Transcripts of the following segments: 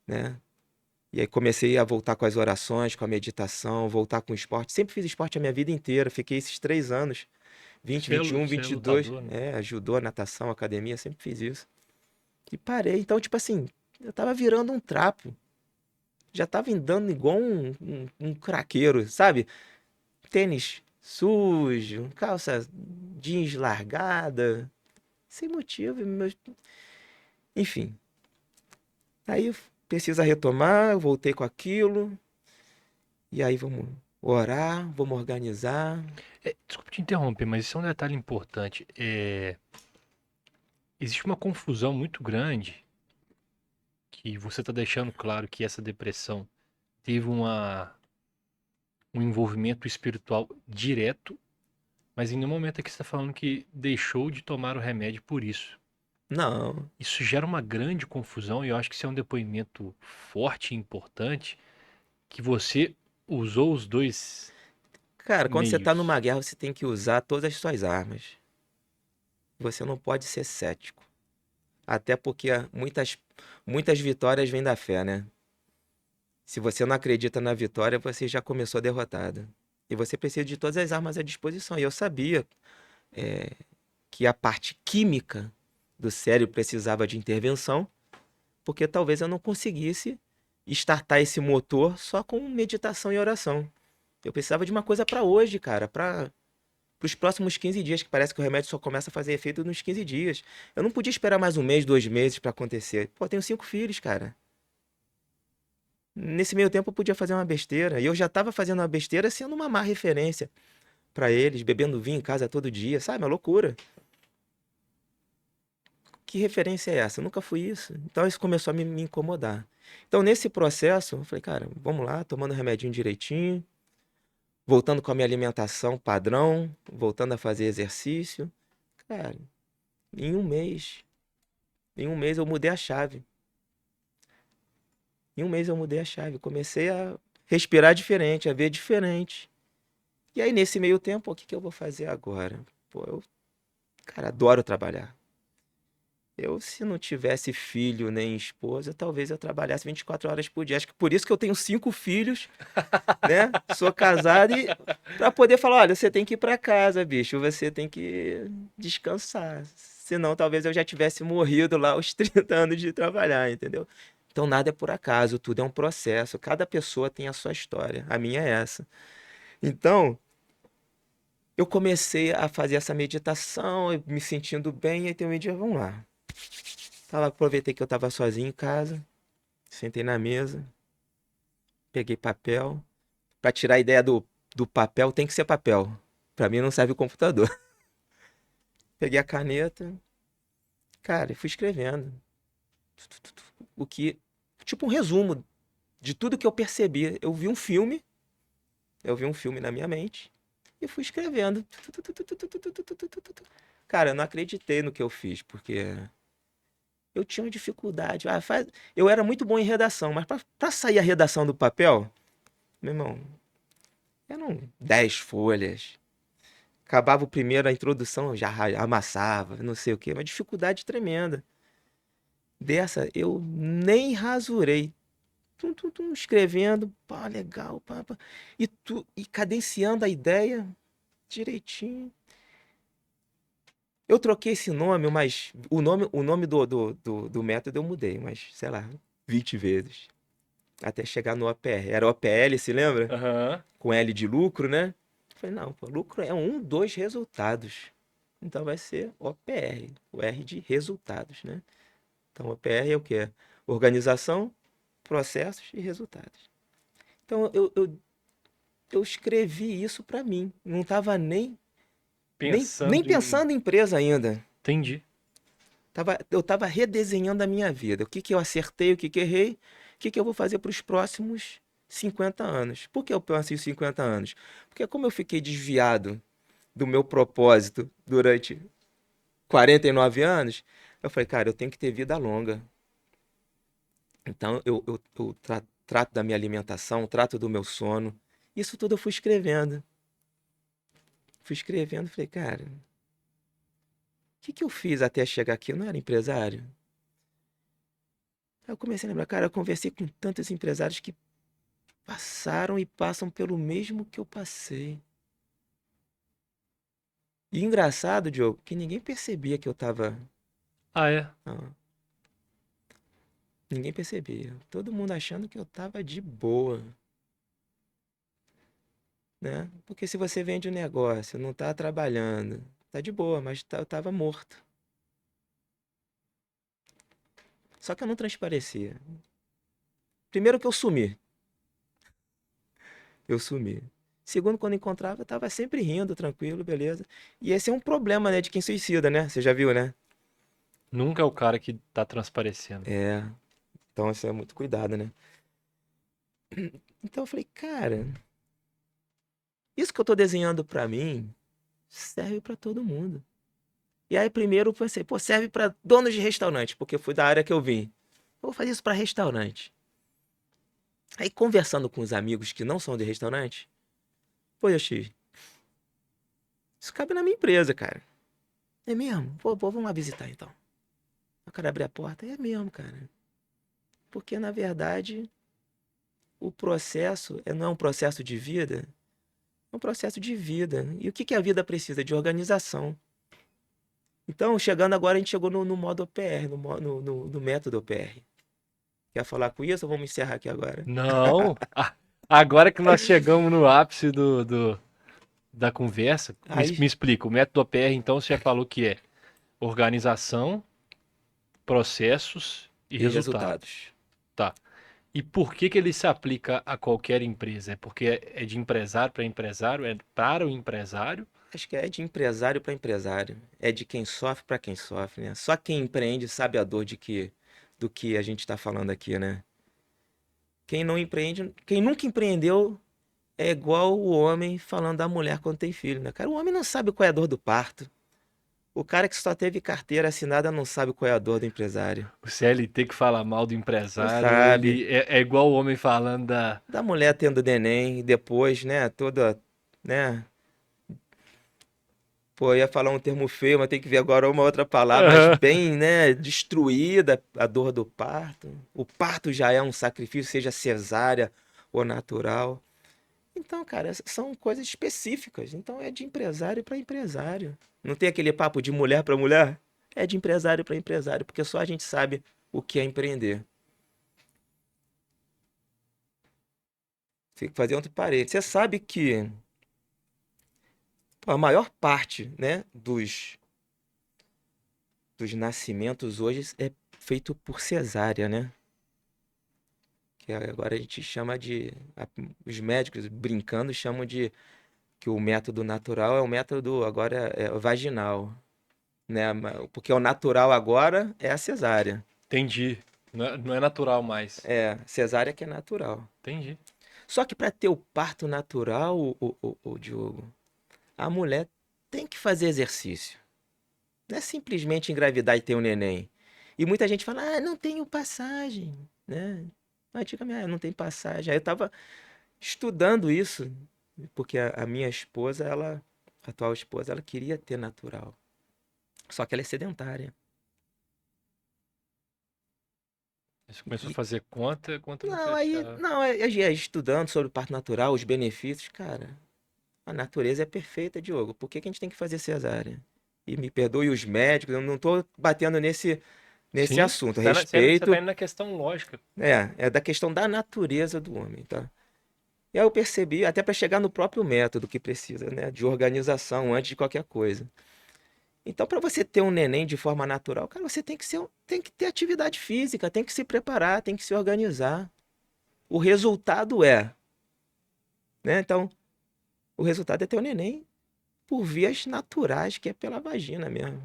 né? E aí comecei a voltar com as orações, com a meditação, voltar com o esporte. Sempre fiz esporte a minha vida inteira. Fiquei esses 3 anos, 20, Você é 21, 22, lutador, né? judô, natação, academia, sempre fiz isso. E parei. Então, tipo assim, eu tava virando um trapo. Já tava andando igual um craqueiro, sabe? Tênis sujo, calça jeans largada, sem motivo. Enfim, aí precisa retomar, eu voltei com aquilo, e aí vamos orar, vamos organizar. Desculpa te interromper, mas isso é um detalhe importante. Existe uma confusão muito grande que você está deixando claro que essa depressão teve um envolvimento espiritual direto, mas em nenhum momento aqui você está falando que deixou de tomar o remédio por isso. Não, Isso gera uma grande confusão e eu acho que isso é um depoimento forte e importante que você usou os dois cara, quando você tá meios. numa guerra, você tem que usar todas as suas armas. Você não pode ser cético. Até porque muitas vitórias vêm da fé, né? Se você não acredita na vitória, você já começou derrotado. E você precisa de todas as armas à disposição. E eu sabia que a parte química do cérebro precisava de intervenção, porque talvez eu não conseguisse startar esse motor só com meditação e oração. Eu precisava de uma coisa para hoje, cara, para os próximos 15 dias, que parece que o remédio só começa a fazer efeito nos 15 dias. Eu não podia esperar mais um mês, 2 meses para acontecer. Pô, eu tenho 5 filhos, cara. Nesse meio tempo eu podia fazer uma besteira. E eu já estava fazendo uma besteira sendo uma má referência para eles, bebendo vinho em casa todo dia, sabe? Uma loucura. Que referência é essa? Eu nunca fui isso. Então isso começou a me incomodar. Então nesse processo, eu falei, cara, vamos lá, tomando remedinho direitinho, voltando com a minha alimentação padrão, voltando a fazer exercício. Cara, em um mês, em um mês eu mudei a chave. Em um mês eu mudei a chave. Comecei a respirar diferente, a ver diferente. E aí nesse meio tempo, o que que eu vou fazer agora? Pô, eu, cara, adoro trabalhar. Eu, se não tivesse filho nem esposa, talvez eu trabalhasse 24 horas por dia. Acho que por isso que eu tenho 5 filhos, né? Sou casado e para poder falar, olha, você tem que ir para casa, bicho, você tem que descansar. Senão, talvez eu já tivesse morrido lá aos 30 anos de trabalhar, entendeu? Então, nada é por acaso, tudo é um processo. Cada pessoa tem a sua história. A minha é essa. Então, eu comecei a fazer essa meditação, eu me sentindo bem, e aí tem um dia, vamos lá. Aproveitei que eu estava sozinho em casa, sentei na mesa, peguei papel. Para tirar a ideia do papel, tem que ser papel. Para mim não serve o computador. Peguei a caneta, cara, e fui escrevendo. O que, tipo um resumo de tudo que eu percebi. Eu vi um filme na minha mente e fui escrevendo. Cara, eu não acreditei no que eu fiz, porque eu tinha uma dificuldade. Eu era muito bom em redação, mas para sair a redação do papel, meu irmão, eram 10 folhas. Acabava o primeiro, a introdução, eu já amassava, não sei o quê, uma dificuldade tremenda. Dessa, eu nem rasurei. Tum, tum, tum, escrevendo, pá, legal, pá, pá. E cadenciando a ideia direitinho. Eu troquei esse nome, mas o nome do método eu mudei, mas sei lá, 20 vezes. Até chegar no OPR. Era OPL, se lembra? Aham. Com L de lucro, né? Falei, não, pô, lucro é dos resultados. Então vai ser OPR, o R de resultados, né? Então OPR é o quê? Organização, processos e resultados. Então eu escrevi isso para mim. Não estava nem Pensando em. pensando em empresa ainda. Entendi. Eu estava redesenhando a minha vida. O que que eu acertei, o que que errei, o que que eu vou fazer para os próximos 50 anos. Por que eu penso em 50 anos? Porque como eu fiquei desviado do meu propósito durante 49 anos, eu falei, cara, eu tenho que ter vida longa. Então eu trato da minha alimentação, trato do meu sono. Isso tudo eu fui escrevendo. Fui escrevendo, falei, cara, o que que eu fiz até chegar aqui? Eu não era empresário. Aí eu comecei a lembrar, cara, eu conversei com tantos empresários que passaram e passam pelo mesmo que eu passei. E engraçado, Diogo, que ninguém percebia que eu tava. Ah, é? Não, ninguém percebia. Todo mundo achando que eu tava de boa, né? Porque se você vende um negócio, não tá trabalhando, tá de boa, mas eu tava morto. Só que eu não transparecia. Primeiro que eu sumi. Eu sumi. Segundo, quando encontrava, eu tava sempre rindo, tranquilo, beleza. E esse é um problema, né, de quem suicida, né? Você já viu, né? Nunca é o cara que tá transparecendo. É. Então, isso é muito cuidado, né? Então eu falei, cara, isso que eu tô desenhando pra mim serve pra todo mundo. E aí primeiro eu pensei, pô, serve pra donos de restaurante, porque foi da área que eu vim. Eu vou fazer isso pra restaurante. Aí conversando com os amigos que não são de restaurante, pô, Yoshi, isso cabe na minha empresa, cara. É mesmo? Pô, vamos lá visitar então. O cara abre a porta, é mesmo, cara. Porque na verdade o processo não é um processo de vida, é um processo de vida. E o que que a vida precisa? De organização. Então, chegando agora, a gente chegou no modo OPR, no método OPR. Quer falar com isso ou vamos encerrar aqui agora? Não. Agora que nós chegamos no ápice da conversa, Aí, me explica. O método OPR, então, você já falou que é organização, processos e e resultados. resultados. Tá. E por que que ele se aplica a qualquer empresa? É porque é de empresário para empresário? É para o empresário? Acho que é de empresário para empresário. É de quem sofre para quem sofre, né? Só quem empreende sabe a dor do que a gente está falando aqui, né? Quem não empreende, quem nunca empreendeu é igual o homem falando da mulher quando tem filho, né? Cara, o homem não sabe qual é a dor do parto. O cara que só teve carteira assinada não sabe qual é a dor do empresário. O CLT que fala mal do Não empresário, sabe. ele é igual o homem falando da. Da mulher tendo neném, e depois, né, toda, né? Pô, eu ia falar um termo feio, mas tem que ver agora uma outra palavra, mas bem, né, destruída a dor do parto. O parto já é um sacrifício, seja cesárea ou natural. Então, cara, são coisas específicas. Então é de empresário para empresário. Não tem aquele papo de mulher para mulher? É de empresário para empresário, porque só a gente sabe o que é empreender. Tem que fazer outro parede. Você sabe que a maior parte, né, dos nascimentos hoje é feito por cesárea, né? Que agora a gente chama de. Os médicos brincando chamam de que o método natural é o método agora é vaginal, né? Porque o natural agora é a cesárea. Entendi. Não é natural mais. É, cesárea que é natural. Entendi. Só que para ter o parto natural, o Diogo, a mulher tem que fazer exercício. Não é simplesmente engravidar e ter um neném. E muita gente fala, ah, não tenho passagem, né? Antigamente, ah, não tem passagem. Aí eu tava estudando isso, porque a minha esposa, a atual esposa, ela queria ter natural. Só que ela é sedentária. Você começou a E, fazer conta não não, aí, fechava. não, é estudando sobre o parto natural, os benefícios, cara, a natureza é perfeita, Diogo. Por que que a gente tem que fazer cesárea? E me perdoe os médicos, eu não tô batendo nesse Sim, assunto. você tá Respeito, indo na questão lógica. é da questão da natureza do homem, tá? E aí eu percebi, até para chegar no próprio método que precisa, né, de organização antes de qualquer coisa. Então, para você ter um neném de forma natural, cara, você tem que ter atividade física, tem que se preparar, tem que se organizar. O resultado é, né? Então, o resultado é ter um neném por vias naturais, que é pela vagina mesmo.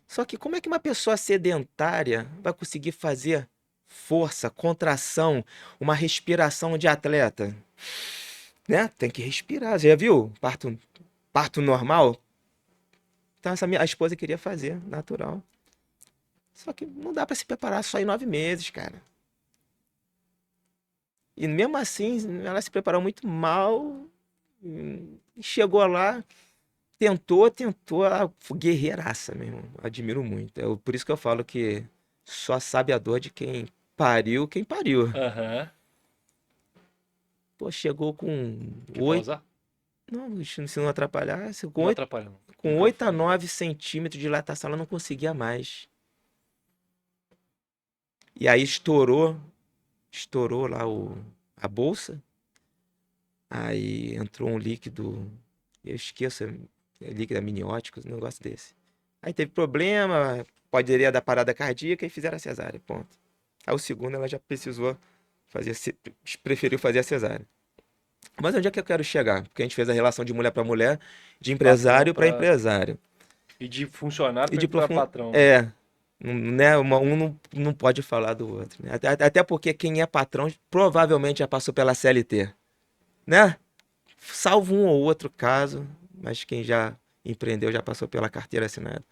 Só que como é que uma pessoa sedentária vai conseguir fazer força, contração, uma respiração de atleta? Né? Tem que respirar. Você já viu? Parto normal? Então, a esposa queria fazer natural. Só que não dá pra se preparar só em 9 meses, cara. E mesmo assim, ela se preparou muito mal. E chegou lá, tentou, guerreiraça, meu irmão. Admiro muito. Por isso que eu falo que Só sabe a dor de quem pariu. Aham. Pô, chegou com Quer 8. pausar? Não, isso se não atrapalhasse, Não atrapalha, não. com 8 a 9 centímetros de dilatação, ela não conseguia mais. E aí estourou lá a bolsa. Aí entrou um líquido, eu esqueço, é líquido amniótico, um negócio desse. Aí teve problema, poderia dar parada cardíaca e fizeram a cesárea, ponto. Aí o segundo ela já precisou fazer, preferiu fazer a cesárea. Mas onde é que eu quero chegar? Porque a gente fez a relação de mulher para mulher, de De patrão empresário para pra. empresário. E de funcionário E de pra profundo. patrão, né? É, né? Um não pode falar do outro, né? Até porque quem é patrão provavelmente já passou pela CLT, né? Salvo um ou outro caso, mas quem já empreendeu já passou pela carteira assinada.